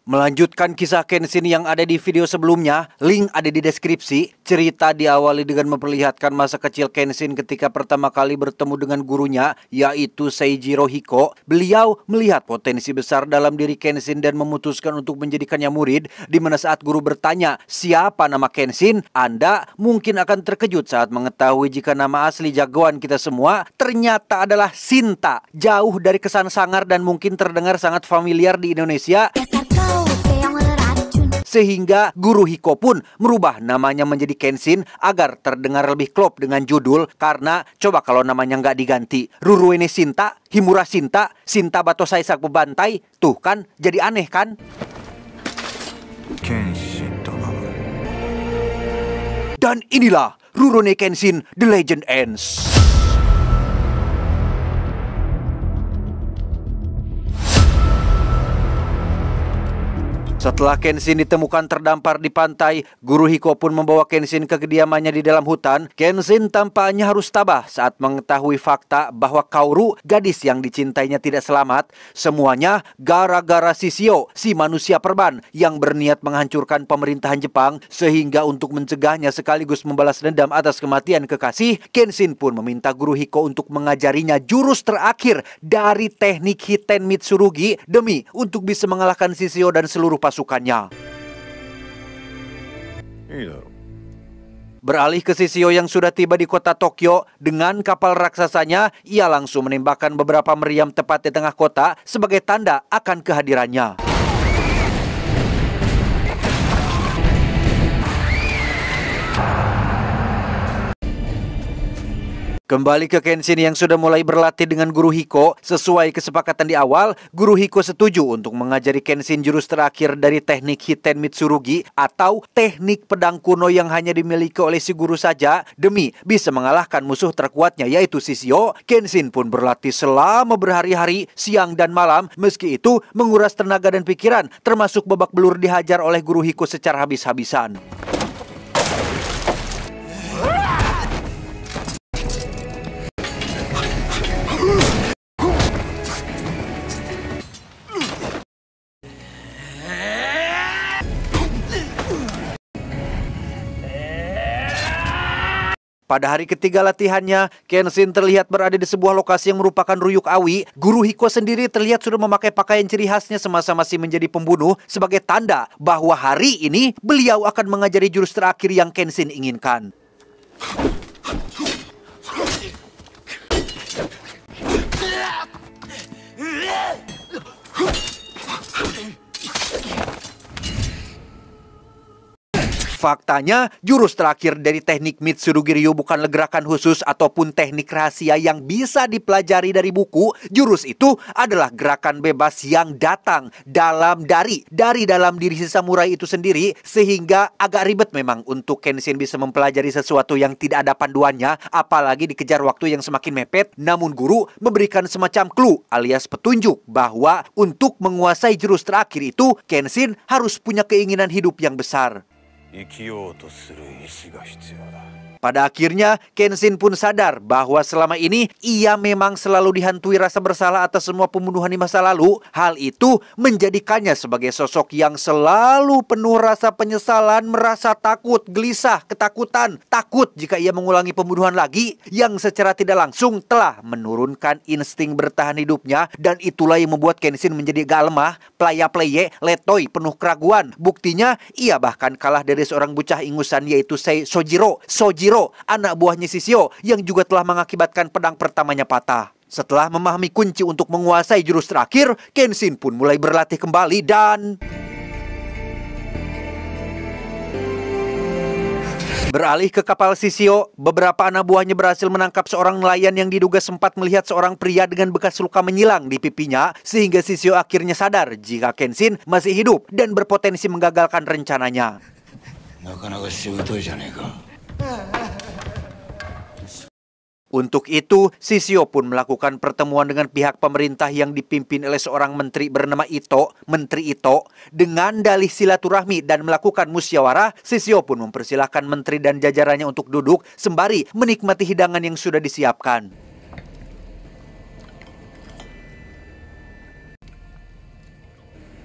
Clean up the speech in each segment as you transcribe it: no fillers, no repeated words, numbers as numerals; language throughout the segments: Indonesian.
Melanjutkan kisah Kenshin yang ada di video sebelumnya, link ada di deskripsi. Cerita diawali dengan memperlihatkan masa kecil Kenshin ketika pertama kali bertemu dengan gurunya, yaitu Seijiro Hiko. Beliau melihat potensi besar dalam diri Kenshin dan memutuskan untuk menjadikannya murid, di mana saat guru bertanya, "Siapa nama Kenshin?" Anda mungkin akan terkejut saat mengetahui jika nama asli jagoan kita semua ternyata adalah Shinta. Jauh dari kesan sangar dan mungkin terdengar sangat familiar di Indonesia, sehingga guru Hiko pun merubah namanya menjadi Kenshin agar terdengar lebih klop dengan judul. Karena coba kalau namanya nggak diganti, Ruruene Shinta, Himura Shinta, Shinta Batosai Sak Bebantai, tuh kan jadi aneh kan? Dan inilah Rurouni Kenshin The Legend Ends. Setelah Kenshin ditemukan terdampar di pantai, guru Hiko pun membawa Kenshin ke kediamannya di dalam hutan. Kenshin tampaknya harus tabah saat mengetahui fakta bahwa Kaoru, gadis yang dicintainya, tidak selamat. Semuanya gara-gara Shishio, si manusia perban yang berniat menghancurkan pemerintahan Jepang. Sehingga untuk mencegahnya sekaligus membalas dendam atas kematian kekasih, Kenshin pun meminta guru Hiko untuk mengajarinya jurus terakhir dari teknik Hiten Mitsurugi demi untuk bisa mengalahkan Shishio dan seluruh pasukannya. Beralih ke Shishio yang sudah tiba di kota Tokyo dengan kapal raksasanya, ia langsung menembakkan beberapa meriam tepat di tengah kota sebagai tanda akan kehadirannya. Kembali ke Kenshin yang sudah mulai berlatih dengan guru Hiko. Sesuai kesepakatan di awal, guru Hiko setuju untuk mengajari Kenshin jurus terakhir dari teknik Hiten Mitsurugi atau teknik pedang kuno yang hanya dimiliki oleh si guru saja demi bisa mengalahkan musuh terkuatnya yaitu Shishio. Kenshin pun berlatih selama berhari-hari, siang dan malam, meski itu menguras tenaga dan pikiran, termasuk babak belur dihajar oleh guru Hiko secara habis-habisan. Pada hari ketiga latihannya, Kenshin terlihat berada di sebuah lokasi yang merupakan Ruyuk Awi. Guru Hiko sendiri terlihat sudah memakai pakaian ciri khasnya semasa masih menjadi pembunuh sebagai tanda bahwa hari ini beliau akan mengajari jurus terakhir yang Kenshin inginkan. Faktanya, jurus terakhir dari teknik Mitsurugi Ryu bukanlah gerakan khusus ataupun teknik rahasia yang bisa dipelajari dari buku. Jurus itu adalah gerakan bebas yang datang dari dalam diri si samurai itu sendiri. Sehingga agak ribet memang untuk Kenshin bisa mempelajari sesuatu yang tidak ada panduannya, apalagi dikejar waktu yang semakin mepet. Namun guru memberikan semacam clue alias petunjuk bahwa untuk menguasai jurus terakhir itu, Kenshin harus punya keinginan hidup yang besar. Pada akhirnya, Kenshin pun sadar bahwa selama ini ia memang selalu dihantui rasa bersalah atas semua pembunuhan di masa lalu. Hal itu menjadikannya sebagai sosok yang selalu penuh rasa penyesalan, merasa takut, gelisah, ketakutan, takut jika ia mengulangi pembunuhan lagi, yang secara tidak langsung telah menurunkan insting bertahan hidupnya. Dan itulah yang membuat Kenshin menjadi gak lemah, playa-pleye, letoy, penuh keraguan. Buktinya, ia bahkan kalah dari seorang bocah ingusan yaitu Sojiro, anak buahnya Shishio yang juga telah mengakibatkan pedang pertamanya patah. Setelah memahami kunci untuk menguasai jurus terakhir, Kenshin pun mulai berlatih kembali dan beralih ke kapal Shishio. Beberapa anak buahnya berhasil menangkap seorang nelayan yang diduga sempat melihat seorang pria dengan bekas luka menyilang di pipinya, sehingga Shishio akhirnya sadar jika Kenshin masih hidup dan berpotensi menggagalkan rencananya. Untuk itu, Shishio pun melakukan pertemuan dengan pihak pemerintah yang dipimpin oleh seorang menteri bernama Menteri Ito. Dengan dalih silaturahmi dan melakukan musyawarah, Shishio pun mempersilahkan menteri dan jajarannya untuk duduk sembari menikmati hidangan yang sudah disiapkan.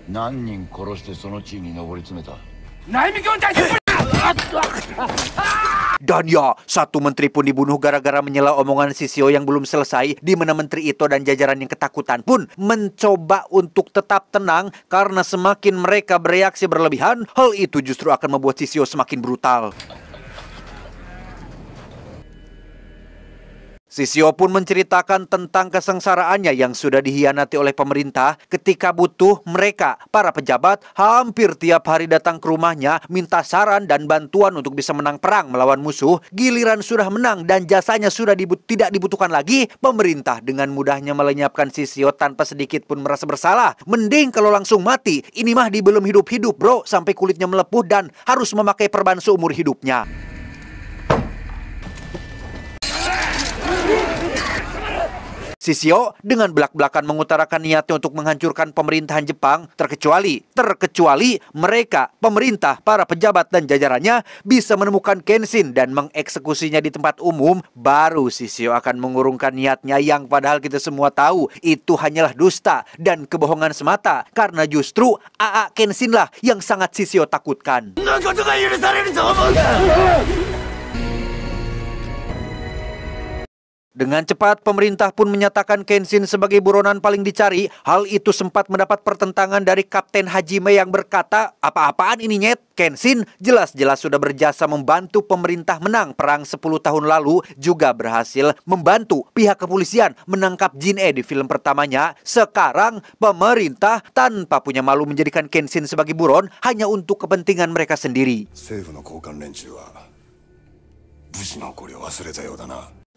何人殺してその地位に上り詰めた。 Dan ya, satu menteri pun dibunuh gara-gara menyela omongan Shishio yang belum selesai, di mana menteri Ito dan jajaran yang ketakutan pun mencoba untuk tetap tenang karena semakin mereka bereaksi berlebihan, hal itu justru akan membuat Shishio semakin brutal. Shishio pun menceritakan tentang kesengsaraannya yang sudah dihianati oleh pemerintah ketika butuh mereka, para pejabat, hampir tiap hari datang ke rumahnya minta saran dan bantuan untuk bisa menang perang melawan musuh. Giliran sudah menang dan jasanya sudah tidak dibutuhkan lagi, pemerintah dengan mudahnya melenyapkan Shishio tanpa sedikit pun merasa bersalah. Mending kalau langsung mati, ini mah di belum hidup-hidup bro, sampai kulitnya melepuh dan harus memakai perban seumur hidupnya. Shishio dengan belak-belakan mengutarakan niatnya untuk menghancurkan pemerintahan Jepang, terkecuali mereka, pemerintah, para pejabat dan jajarannya bisa menemukan Kenshin dan mengeksekusinya di tempat umum, baru Shishio akan mengurungkan niatnya yang padahal kita semua tahu itu hanyalah dusta dan kebohongan semata, karena justru AA Kenshin lah yang sangat Shishio takutkan. Dengan cepat, pemerintah pun menyatakan Kenshin sebagai buronan paling dicari. Hal itu sempat mendapat pertentangan dari Kapten Hajime yang berkata, apa-apaan ini nyet? Kenshin jelas-jelas sudah berjasa membantu pemerintah menang perang 10 tahun lalu, juga berhasil membantu pihak kepolisian menangkap Jin-e di film pertamanya. Sekarang, pemerintah tanpa punya malu menjadikan Kenshin sebagai buron hanya untuk kepentingan mereka sendiri.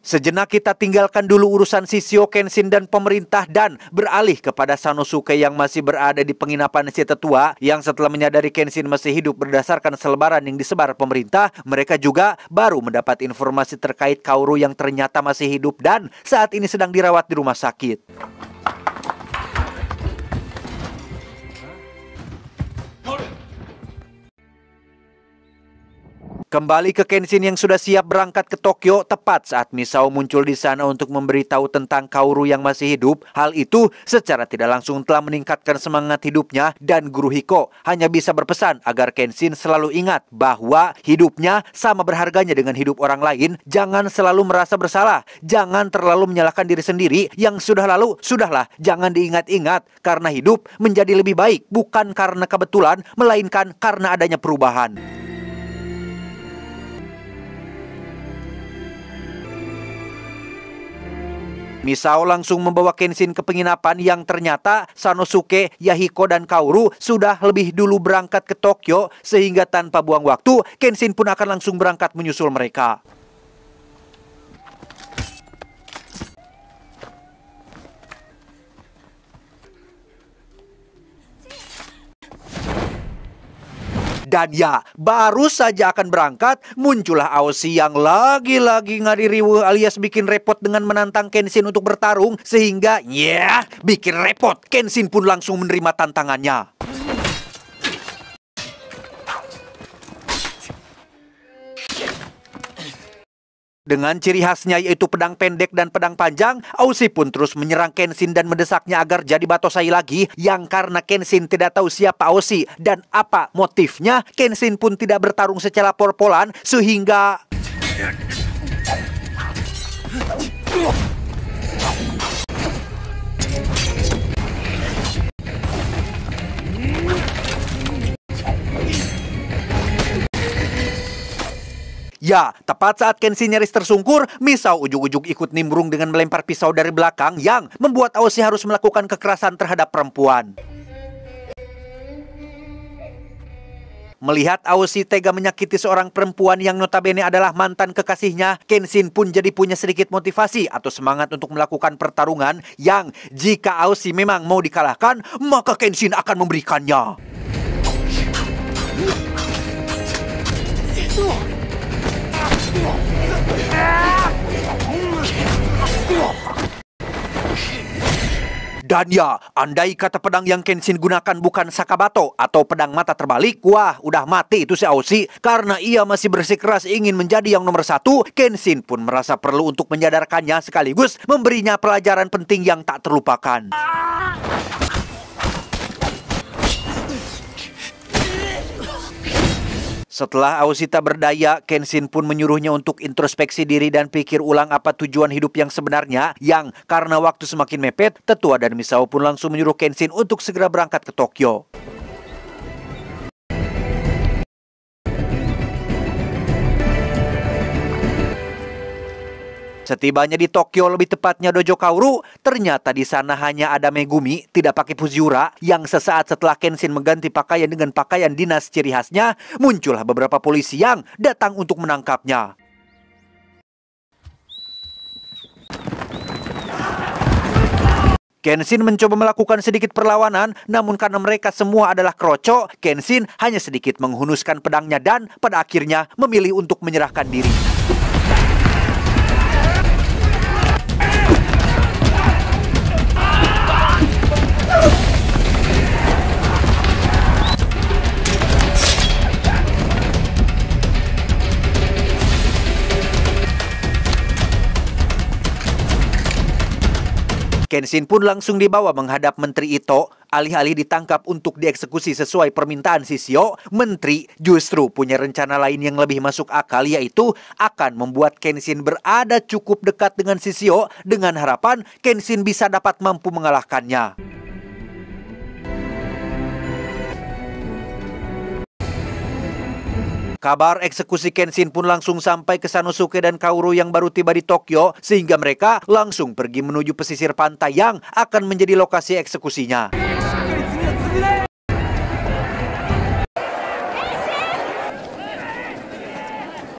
Sejenak kita tinggalkan dulu urusan Shishio, Kenshin, dan pemerintah dan beralih kepada Sanosuke yang masih berada di penginapan si tetua, yang setelah menyadari Kenshin masih hidup berdasarkan selebaran yang disebar pemerintah, mereka juga baru mendapat informasi terkait Kaoru yang ternyata masih hidup dan saat ini sedang dirawat di rumah sakit. Kembali ke Kenshin yang sudah siap berangkat ke Tokyo tepat saat Misao muncul di sana untuk memberitahu tentang Kaoru yang masih hidup. Hal itu secara tidak langsung telah meningkatkan semangat hidupnya dan Guru Hiko hanya bisa berpesan agar Kenshin selalu ingat bahwa hidupnya sama berharganya dengan hidup orang lain. Jangan selalu merasa bersalah, jangan terlalu menyalahkan diri sendiri. Yang sudah lalu, sudahlah, jangan diingat-ingat karena hidup menjadi lebih baik bukan karena kebetulan, melainkan karena adanya perubahan. Misao langsung membawa Kenshin ke penginapan yang ternyata Sanosuke, Yahiko, dan Kaoru sudah lebih dulu berangkat ke Tokyo, sehingga tanpa buang waktu, Kenshin pun akan langsung berangkat menyusul mereka. Dan ya, baru saja akan berangkat, muncullah Aoshi yang lagi-lagi ngadiriwu alias bikin repot dengan menantang Kenshin untuk bertarung. Sehingga, bikin repot. Kenshin pun langsung menerima tantangannya. Dengan ciri khasnya yaitu pedang pendek dan pedang panjang, Aoshi pun terus menyerang Kenshin dan mendesaknya agar jadi batosai lagi. Yang karena Kenshin tidak tahu siapa Aoshi dan apa motifnya, Kenshin pun tidak bertarung secara por-polan sehingga... Ya, tepat saat Kenshin nyaris tersungkur, Misao ujug-ujug ikut nimbrung dengan melempar pisau dari belakang yang membuat Aoshi harus melakukan kekerasan terhadap perempuan. Melihat Aoshi tega menyakiti seorang perempuan yang notabene adalah mantan kekasihnya, Kenshin pun jadi punya sedikit motivasi atau semangat untuk melakukan pertarungan yang jika Aoshi memang mau dikalahkan, maka Kenshin akan memberikannya. Dan ya, andai kata pedang yang Kenshin gunakan bukan Sakabato atau pedang mata terbalik, wah, udah mati itu si Aoshi. Karena ia masih bersikeras ingin menjadi yang nomor satu, Kenshin pun merasa perlu untuk menyadarkannya sekaligus memberinya pelajaran penting yang tak terlupakan. Setelah Aoshita berdaya, Kenshin pun menyuruhnya untuk introspeksi diri dan pikir ulang apa tujuan hidup yang sebenarnya, yang karena waktu semakin mepet, tetua dan Misao pun langsung menyuruh Kenshin untuk segera berangkat ke Tokyo. Setibanya di Tokyo, lebih tepatnya Dojo Kaoru, ternyata di sana hanya ada Megumi, tidak pakai Fujiwara, yang sesaat setelah Kenshin mengganti pakaian dengan pakaian dinas ciri khasnya, muncullah beberapa polisi yang datang untuk menangkapnya. Kenshin mencoba melakukan sedikit perlawanan, namun karena mereka semua adalah kroco, Kenshin hanya sedikit menghunuskan pedangnya dan pada akhirnya memilih untuk menyerahkan diri. Kenshin pun langsung dibawa menghadap Menteri Ito. Alih-alih ditangkap untuk dieksekusi sesuai permintaan Shishio, Menteri justru punya rencana lain yang lebih masuk akal, yaitu akan membuat Kenshin berada cukup dekat dengan Shishio dengan harapan Kenshin bisa dapat mampu mengalahkannya. Kabar eksekusi Kenshin pun langsung sampai ke Sanosuke dan Kaoru yang baru tiba di Tokyo, sehingga mereka langsung pergi menuju pesisir pantai yang akan menjadi lokasi eksekusinya.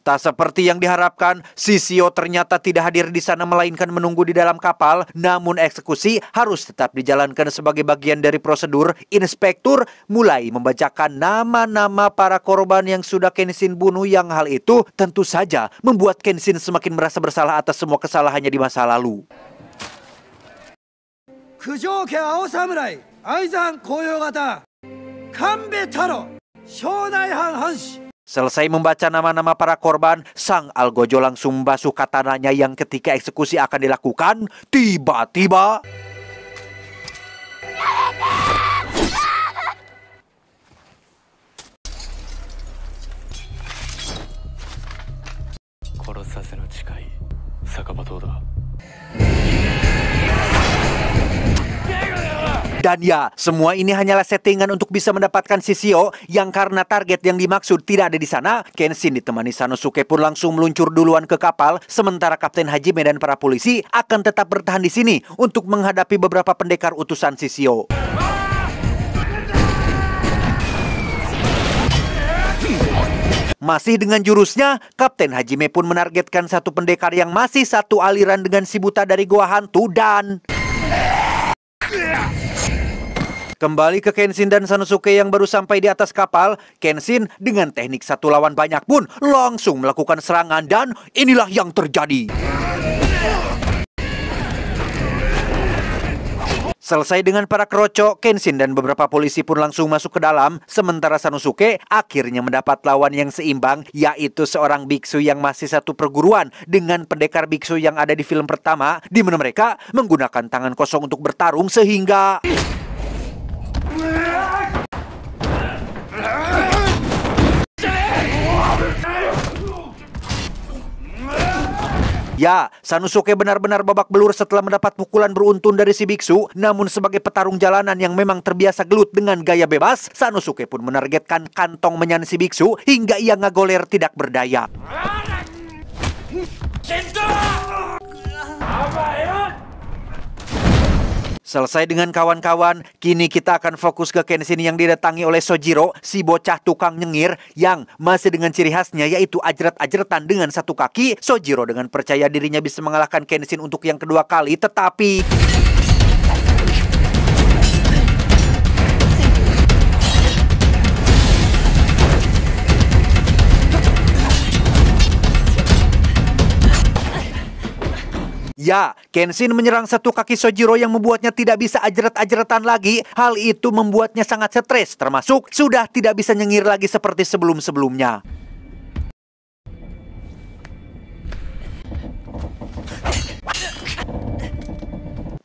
Tak seperti yang diharapkan, Shishio ternyata tidak hadir di sana melainkan menunggu di dalam kapal. Namun eksekusi harus tetap dijalankan sebagai bagian dari prosedur. Inspektur mulai membacakan nama-nama para korban yang sudah Kenshin bunuh, yang hal itu tentu saja membuat Kenshin semakin merasa bersalah atas semua kesalahannya di masa lalu. Kujoke Ao Samurai, Aizan Koyogata, Kanbe Taro, Shonaihan Hanshi. Selesai membaca nama-nama para korban, sang Algojo langsung membasuh katananya yang ketika eksekusi akan dilakukan, tiba-tiba dan ya, semua ini hanyalah settingan untuk bisa mendapatkan Shishio, yang karena target yang dimaksud tidak ada di sana. Kenshin ditemani Sanosuke pun langsung meluncur duluan ke kapal, sementara Kapten Hajime dan para polisi akan tetap bertahan di sini untuk menghadapi beberapa pendekar utusan Shishio. Masih dengan jurusnya, Kapten Hajime pun menargetkan satu pendekar yang masih satu aliran dengan si buta dari gua hantu dan kembali ke Kenshin dan Sanosuke yang baru sampai di atas kapal. Kenshin dengan teknik satu lawan banyak pun langsung melakukan serangan dan inilah yang terjadi. Selesai dengan para kroco, Kenshin dan beberapa polisi pun langsung masuk ke dalam, sementara Sanosuke akhirnya mendapat lawan yang seimbang, yaitu seorang biksu yang masih satu perguruan dengan pendekar biksu yang ada di film pertama, di mana mereka menggunakan tangan kosong untuk bertarung sehingga ya, Sanosuke benar-benar babak belur setelah mendapat pukulan beruntun dari si biksu. Namun sebagai petarung jalanan yang memang terbiasa gelut dengan gaya bebas, Sanosuke pun menargetkan kantong menyan si biksu hingga ia ngagoler tidak berdaya. Selesai dengan kawan-kawan, kini kita akan fokus ke Kenshin yang didatangi oleh Sojiro, si bocah tukang nyengir yang masih dengan ciri khasnya yaitu ajret-ajretan dengan satu kaki. Sojiro dengan percaya dirinya bisa mengalahkan Kenshin untuk yang kedua kali, tetapi ya, Kenshin menyerang satu kaki Sojiro yang membuatnya tidak bisa ajret-ajretan lagi. Hal itu membuatnya sangat stres, termasuk sudah tidak bisa nyengir lagi seperti sebelum-sebelumnya.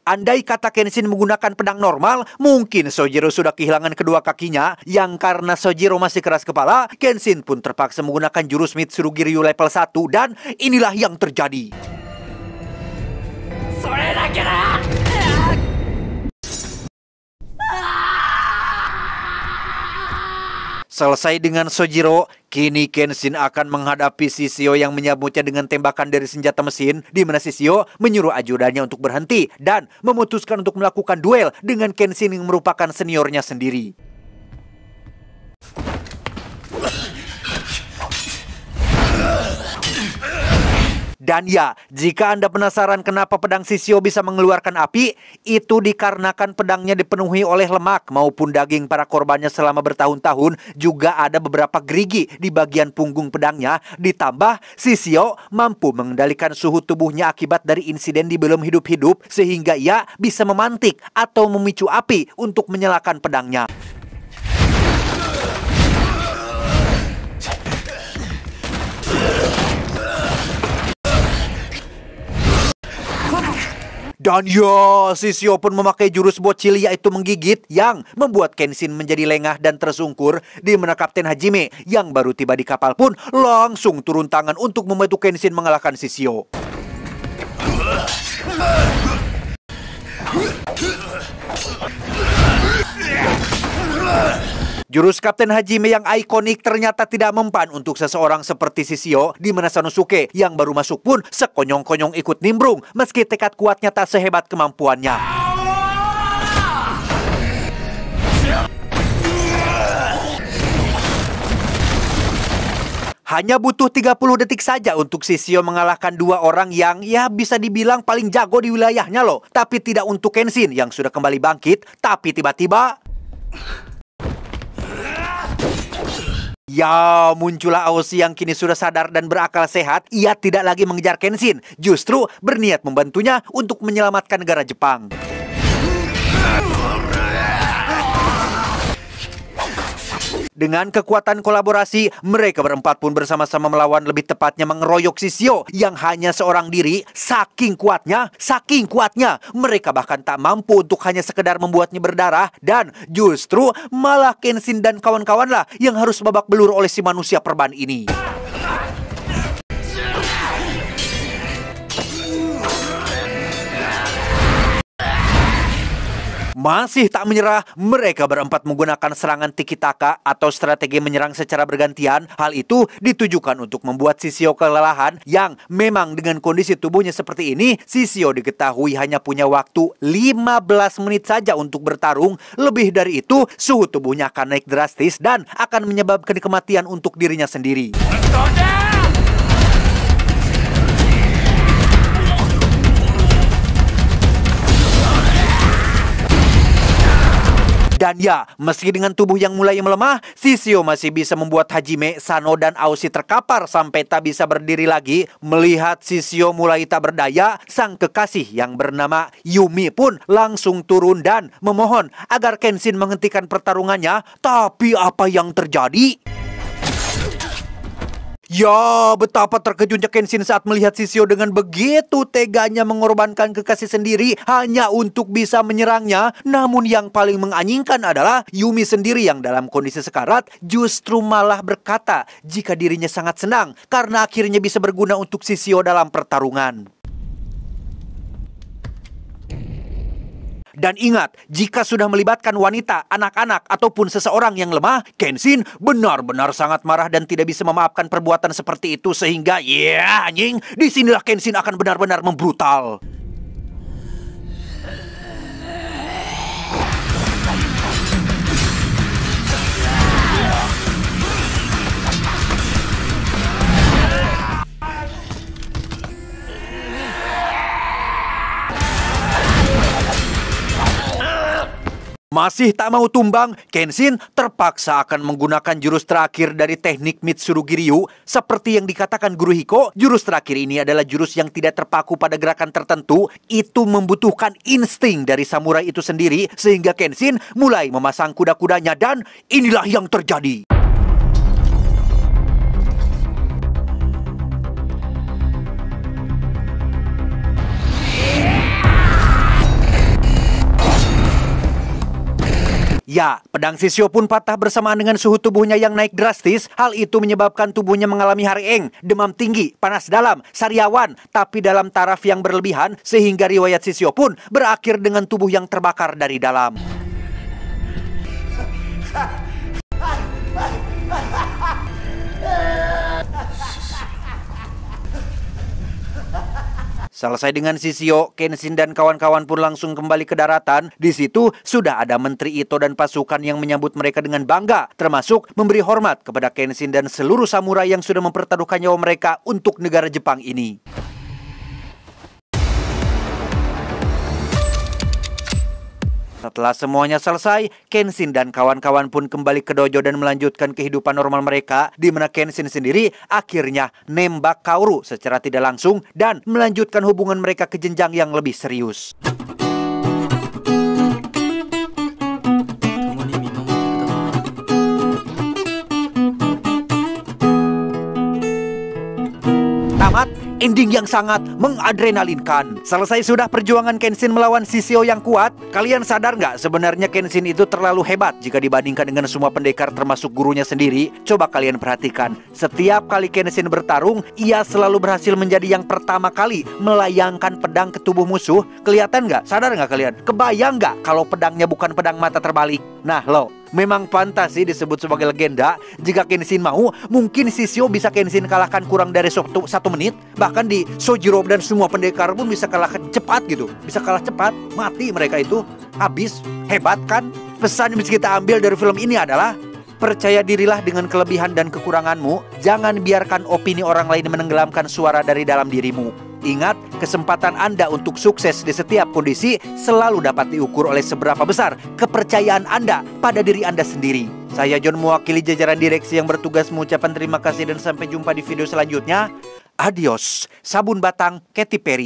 Andai kata Kenshin menggunakan pedang normal, mungkin Sojiro sudah kehilangan kedua kakinya, yang karena Sojiro masih keras kepala, Kenshin pun terpaksa menggunakan jurus Mitsurugi Ryu level 1 dan inilah yang terjadi. Selesai dengan Sojiro, kini Kenshin akan menghadapi Shishio yang menyambutnya dengan tembakan dari senjata mesin, di mana Shishio menyuruh ajudannya untuk berhenti dan memutuskan untuk melakukan duel dengan Kenshin yang merupakan seniornya sendiri. Dan ya, jika Anda penasaran kenapa pedang Shishio bisa mengeluarkan api, itu dikarenakan pedangnya dipenuhi oleh lemak maupun daging para korbannya selama bertahun-tahun. Juga ada beberapa gerigi di bagian punggung pedangnya. Ditambah, Shishio mampu mengendalikan suhu tubuhnya akibat dari insiden di belum hidup-hidup, sehingga ia bisa memantik atau memicu api untuk menyalakan pedangnya. Dan ya, Shishio pun memakai jurus bocil yaitu menggigit yang membuat Kenshin menjadi lengah dan tersungkur, di mana Kapten Hajime yang baru tiba di kapal pun langsung turun tangan untuk membantu Kenshin mengalahkan Shishio. Jurus Kapten Hajime yang ikonik ternyata tidak mempan untuk seseorang seperti Shishio, di mana Sanosuke yang baru masuk pun sekonyong-konyong ikut nimbrung meski tekad kuatnya tak sehebat kemampuannya. Hanya butuh 30 detik saja untuk Shishio mengalahkan dua orang yang ya bisa dibilang paling jago di wilayahnya loh. Tapi tidak untuk Kenshin yang sudah kembali bangkit, tapi tiba-tiba ya, muncullah Aoshi yang kini sudah sadar dan berakal sehat. Ia tidak lagi mengejar Kenshin, justru berniat membantunya untuk menyelamatkan negara Jepang. Dengan kekuatan kolaborasi, mereka berempat pun bersama-sama melawan, lebih tepatnya mengeroyok Shishio yang hanya seorang diri. Saking kuatnya, mereka bahkan tak mampu untuk hanya sekedar membuatnya berdarah. Dan justru malah Kenshin dan kawan-kawanlah yang harus babak belur oleh si manusia perban ini. Masih tak menyerah, mereka berempat menggunakan serangan tiki-taka atau strategi menyerang secara bergantian. Hal itu ditujukan untuk membuat Shishio kelelahan, yang memang dengan kondisi tubuhnya seperti ini, Shishio diketahui hanya punya waktu 15 menit saja untuk bertarung. Lebih dari itu, suhu tubuhnya akan naik drastis dan akan menyebabkan kematian untuk dirinya sendiri. Dan ya, meski dengan tubuh yang mulai melemah, Shishio masih bisa membuat Hajime, Sano, dan Aoshi terkapar sampai tak bisa berdiri lagi. Melihat Shishio mulai tak berdaya, sang kekasih yang bernama Yumi pun langsung turun dan memohon agar Kenshin menghentikan pertarungannya. Tapi apa yang terjadi? Ya, betapa terkejutnya Kenshin saat melihat Shishio dengan begitu teganya mengorbankan kekasih sendiri hanya untuk bisa menyerangnya. Namun yang paling menganjingkan adalah Yumi sendiri yang dalam kondisi sekarat justru malah berkata jika dirinya sangat senang karena akhirnya bisa berguna untuk Shishio dalam pertarungan. Dan ingat, jika sudah melibatkan wanita, anak-anak, ataupun seseorang yang lemah, Kenshin benar-benar sangat marah dan tidak bisa memaafkan perbuatan seperti itu. Sehingga, ya anjing, disinilah Kenshin akan benar-benar membrutal. Masih tak mau tumbang, Kenshin terpaksa akan menggunakan jurus terakhir dari teknik Mitsurugi Ryu. Seperti yang dikatakan Guru Hiko, jurus terakhir ini adalah jurus yang tidak terpaku pada gerakan tertentu. Itu membutuhkan insting dari samurai itu sendiri, sehingga Kenshin mulai memasang kuda-kudanya dan inilah yang terjadi. Ya, pedang Sisyo pun patah bersamaan dengan suhu tubuhnya yang naik drastis. Hal itu menyebabkan tubuhnya mengalami hareeng, demam tinggi, panas dalam, sariawan, tapi dalam taraf yang berlebihan, sehingga riwayat Sisyo pun berakhir dengan tubuh yang terbakar dari dalam. Selesai dengan Sisyo, Kenshin dan kawan-kawan pun langsung kembali ke daratan. Di situ sudah ada Menteri Ito dan pasukan yang menyambut mereka dengan bangga, termasuk memberi hormat kepada Kenshin dan seluruh samurai yang sudah mempertaruhkan nyawa mereka untuk negara Jepang ini. Setelah semuanya selesai, Kenshin dan kawan-kawan pun kembali ke dojo dan melanjutkan kehidupan normal mereka, di mana Kenshin sendiri akhirnya nembak Kaoru secara tidak langsung dan melanjutkan hubungan mereka ke jenjang yang lebih serius. Tamat, ending yang sangat mengadrenalinkan. Selesai sudah perjuangan Kenshin melawan Sisyo yang kuat. Kalian sadar nggak sebenarnya Kenshin itu terlalu hebat jika dibandingkan dengan semua pendekar termasuk gurunya sendiri? Coba kalian perhatikan, setiap kali Kenshin bertarung, ia selalu berhasil menjadi yang pertama kali melayangkan pedang ke tubuh musuh. Kelihatan nggak? Sadar nggak kalian? Kebayang nggak kalau pedangnya bukan pedang mata terbalik? Nah lo, memang pantas sih disebut sebagai legenda. Jika Kenshin mau, mungkin Sisyo bisa Kenshin kalahkan kurang dari 1 menit. Bahkan di Sojiro dan semua pendekar pun bisa kalah cepat gitu. Bisa kalah cepat, mati mereka itu. Habis, hebat kan? Pesan yang bisa kita ambil dari film ini adalah percaya dirilah dengan kelebihan dan kekuranganmu. Jangan biarkan opini orang lain menenggelamkan suara dari dalam dirimu. Ingat, kesempatan Anda untuk sukses di setiap kondisi selalu dapat diukur oleh seberapa besar kepercayaan Anda pada diri Anda sendiri. Saya John mewakili jajaran direksi yang bertugas mengucapkan terima kasih dan sampai jumpa di video selanjutnya. Adios, sabun batang Katy Perry.